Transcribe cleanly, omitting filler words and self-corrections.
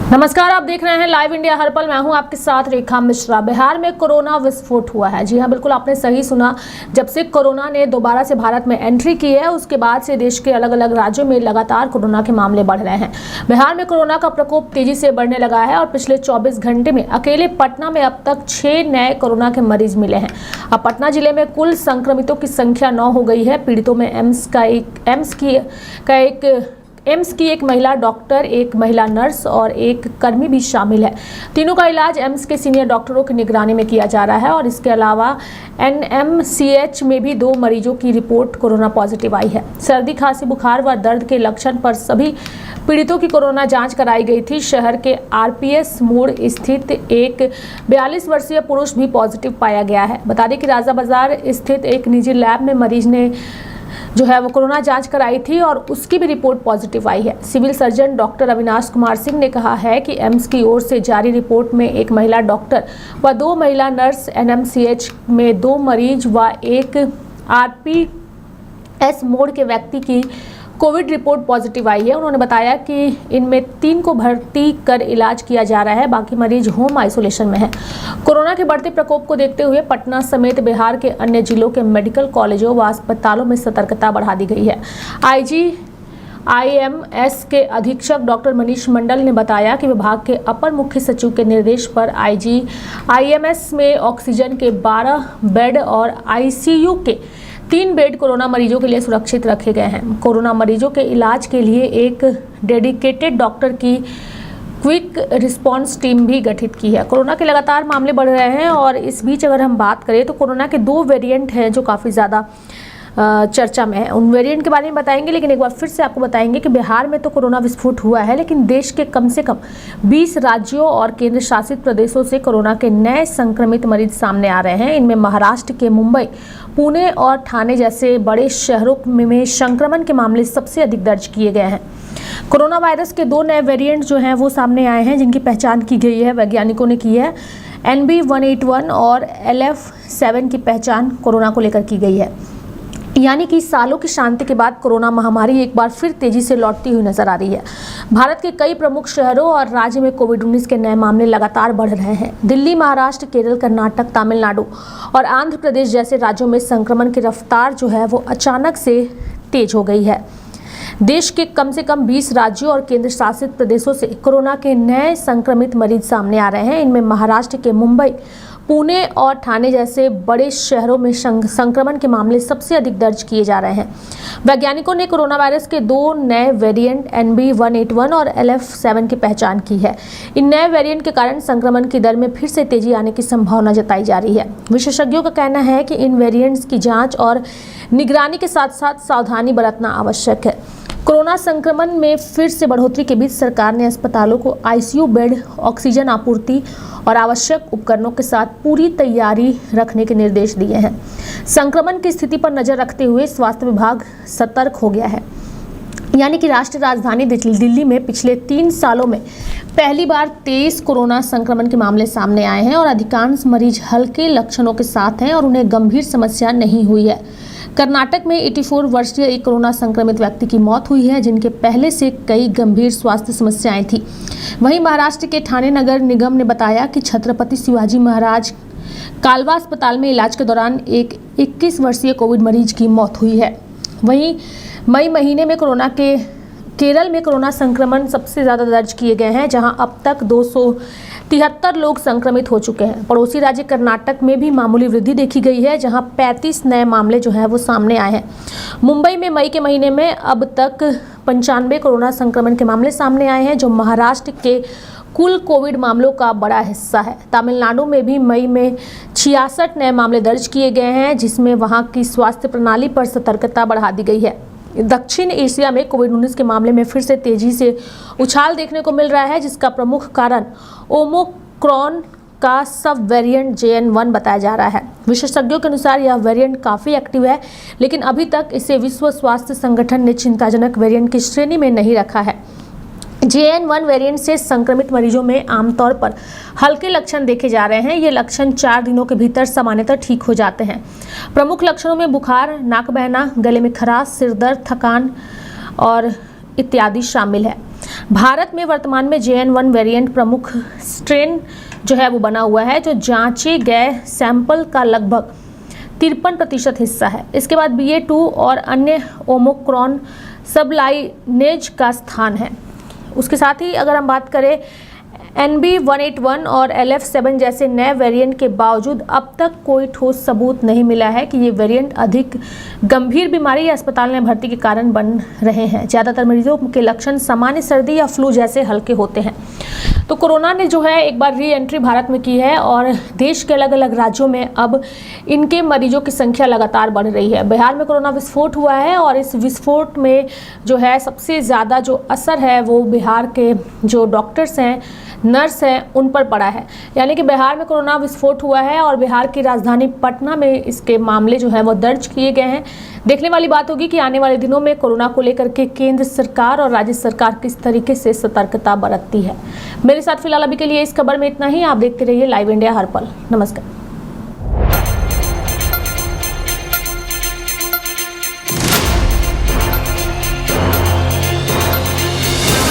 नमस्कार, आप देख रहे हैं लाइव इंडिया हर पल। मैं हूं आपके साथ रेखा मिश्रा। बिहार में कोरोना विस्फोट हुआ है। जी हां, बिल्कुल आपने सही सुना। जब से कोरोना ने दोबारा से भारत में एंट्री की है, उसके बाद से देश के अलग अलग राज्यों में लगातार कोरोना के मामले बढ़ रहे हैं। बिहार में कोरोना का प्रकोप तेजी से बढ़ने लगा है और पिछले 24 घंटे में अकेले पटना में अब तक 6 नए कोरोना के मरीज मिले हैं। अब पटना जिले में कुल संक्रमितों की संख्या 9 हो गई है। पीड़ितों में एम्स की एक महिला डॉक्टर, एक महिला नर्स और एक कर्मी भी शामिल है। तीनों का इलाज एम्स के सीनियर डॉक्टरों की निगरानी में किया जा रहा है और इसके अलावा एनएमसीएच में भी 2 मरीजों की रिपोर्ट कोरोना पॉजिटिव आई है। सर्दी, खांसी, बुखार व दर्द के लक्षण पर सभी पीड़ितों की कोरोना जांच कराई गई थी। शहर के आरपीएस मोड़ स्थित एक 42 वर्षीय पुरुष भी पॉजिटिव पाया गया है। बता दें कि राजा बाजार स्थित एक निजी लैब में मरीज ने वो कोरोना जांच कराई थी और उसकी भी रिपोर्ट पॉजिटिव आई है। Civil surgeon doctor Avinash Kumar Singh ने कहा है कि एम्स की ओर से जारी रिपोर्ट में एक महिला डॉक्टर व 2 महिला नर्स, एनएमसीएच में 2 मरीज व एक आरपीएस मोड के व्यक्ति की कोविड रिपोर्ट पॉजिटिव आई है। उन्होंने बताया कि इनमें 3 को भर्ती कर इलाज किया जा रहा है, बाकी मरीज होम आइसोलेशन में है। कोरोना के बढ़ते प्रकोप को देखते हुए पटना समेत बिहार के अन्य जिलों के मेडिकल कॉलेजों व अस्पतालों में सतर्कता बढ़ा दी गई है। आईजीआईएमएस के अधीक्षक डॉक्टर मनीष मंडल ने बताया कि विभाग के अपर मुख्य सचिव के निर्देश पर आईजीआईएमएस में ऑक्सीजन के 12 बेड और आईसीयू के 3 बेड कोरोना मरीजों के लिए सुरक्षित रखे गए हैं। कोरोना मरीजों के इलाज के लिए एक डेडिकेटेड डॉक्टर की क्विक रिस्पांस टीम भी गठित की है। कोरोना के लगातार मामले बढ़ रहे हैं और इस बीच अगर हम बात करें तो कोरोना के 2 वेरिएंट हैं जो काफ़ी ज़्यादा चर्चा में है। उन वेरिएंट के बारे में बताएंगे, लेकिन एक बार फिर से आपको बताएंगे कि बिहार में तो कोरोना विस्फोट हुआ है, लेकिन देश के कम से कम 20 राज्यों और केंद्र शासित प्रदेशों से कोरोना के नए संक्रमित मरीज सामने आ रहे हैं। इनमें महाराष्ट्र के मुंबई, पुणे और ठाणे जैसे बड़े शहरों में संक्रमण के मामले सबसे अधिक दर्ज किए गए हैं। कोरोना वायरस के 2 नए वेरिएंट जो हैं वो सामने आए हैं, जिनकी पहचान की गई है, वैज्ञानिकों ने की है। NB181 और LF7 की पहचान कोरोना को लेकर की गई है। यानी कि सालों की शांति के बाद कोरोना महामारी एक बार फिर तेजी से लौटती हुई नजर आ रही है। भारत के कई प्रमुख शहरों और राज्य में कोविड-19 के नए मामले लगातार बढ़ रहे हैं। दिल्ली, महाराष्ट्र, केरल, कर्नाटक, तमिलनाडु और आंध्र प्रदेश जैसे राज्यों में संक्रमण की रफ्तार जो है वो अचानक से तेज हो गई है। देश के कम से कम 20 राज्यों और केंद्र शासित प्रदेशों से कोरोना के नए संक्रमित मरीज सामने आ रहे हैं। इनमें महाराष्ट्र के मुंबई, पुणे और ठाणे जैसे बड़े शहरों में संक्रमण के मामले सबसे अधिक दर्ज किए जा रहे हैं। वैज्ञानिकों ने कोरोना वायरस के 2 नए वेरिएंट NB181 और LF7 की पहचान की है। इन नए वेरिएंट के कारण संक्रमण की दर में फिर से तेजी आने की संभावना जताई जा रही है। विशेषज्ञों का कहना है कि इन वेरिएंट्स की जांच और निगरानी के साथ साथ सावधानी बरतना आवश्यक है। कोरोना संक्रमण में फिर से बढ़ोतरी के बीच सरकार ने अस्पतालों को आईसीयू बेड, ऑक्सीजन आपूर्ति और आवश्यक उपकरणों के साथ पूरी तैयारी रखने के निर्देश दिए हैं। संक्रमण की स्थिति पर नजर रखते हुए स्वास्थ्य विभाग सतर्क हो गया है। यानी कि राष्ट्रीय राजधानी दिल्ली में पिछले 3 सालों में पहली बार 23 कोरोना संक्रमण के मामले सामने आए हैं और अधिकांश मरीज हल्के लक्षणों के साथ हैं और उन्हें गंभीर समस्या नहीं हुई है। कर्नाटक में 84 वर्षीय एक कोरोना संक्रमित व्यक्ति की मौत हुई है, जिनके पहले से कई गंभीर स्वास्थ्य समस्याएं थी। वहीं महाराष्ट्र के ठाणे नगर निगम ने बताया कि छत्रपति शिवाजी महाराज कालवा अस्पताल में इलाज के दौरान एक 21 वर्षीय कोविड मरीज की मौत हुई है। वहीं मई महीने में केरल में कोरोना संक्रमण सबसे ज़्यादा दर्ज किए गए हैं, जहां अब तक 273 लोग संक्रमित हो चुके हैं। पड़ोसी राज्य कर्नाटक में भी मामूली वृद्धि देखी गई है, जहां 35 नए मामले जो हैं वो सामने आए हैं। मुंबई में मई के महीने में अब तक 95 कोरोना संक्रमण के मामले सामने आए हैं, जो महाराष्ट्र के कुल कोविड मामलों का बड़ा हिस्सा है। तमिलनाडु में भी मई में 66 नए मामले दर्ज किए गए हैं, जिसमें वहां की स्वास्थ्य प्रणाली पर सतर्कता बढ़ा दी गई है। दक्षिण एशिया में कोविड-19 के मामले में फिर से तेजी से उछाल देखने को मिल रहा है, जिसका प्रमुख कारण ओमिक्रॉन का सब वेरिएंट JN1 बताया जा रहा है। विशेषज्ञों के अनुसार यह वेरिएंट काफ़ी एक्टिव है, लेकिन अभी तक इसे विश्व स्वास्थ्य संगठन ने चिंताजनक वेरिएंट की श्रेणी में नहीं रखा है। JN1 वेरिएंट से संक्रमित मरीजों में आमतौर पर हल्के लक्षण देखे जा रहे हैं। ये लक्षण 4 दिनों के भीतर सामान्यतः ठीक हो जाते हैं। प्रमुख लक्षणों में बुखार, नाक बहना, गले में खराश, सिर दर्द, थकान और इत्यादि शामिल है। भारत में वर्तमान में JN.1 वेरिएंट प्रमुख स्ट्रेन जो है वो बना हुआ है, जो जांचे गए सैंपल का लगभग 53% हिस्सा है। इसके बाद BA.2 और अन्य ओमिक्रॉन सबलाइनेज का स्थान है। उसके साथ ही अगर हम बात करें NB181 और LF7 जैसे नए वेरिएंट के बावजूद अब तक कोई ठोस सबूत नहीं मिला है कि ये वेरिएंट अधिक गंभीर बीमारी या अस्पताल में भर्ती के कारण बन रहे हैं। ज़्यादातर मरीजों के लक्षण सामान्य सर्दी या फ्लू जैसे हल्के होते हैं। तो कोरोना ने जो है एक बार री एंट्री भारत में की है और देश के अलग अलग राज्यों में अब इनके मरीजों की संख्या लगातार बढ़ रही है। बिहार में कोरोना विस्फोट हुआ है और इस विस्फोट में जो है सबसे ज़्यादा जो असर है वो बिहार के जो डॉक्टर्स हैं, नर्स हैं, उन पर पड़ा है। यानी कि बिहार में कोरोना विस्फोट हुआ है और बिहार की राजधानी पटना में इसके मामले जो है वो दर्ज किए गए हैं। देखने वाली बात होगी कि आने वाले दिनों में कोरोना को लेकर के केंद्र सरकार और राज्य सरकार किस तरीके से सतर्कता बरतती है। मेरे साथ फिलहाल अभी के लिए इस खबर में इतना ही। आप देखते रहिए लाइव इंडिया हर पल। नमस्कार।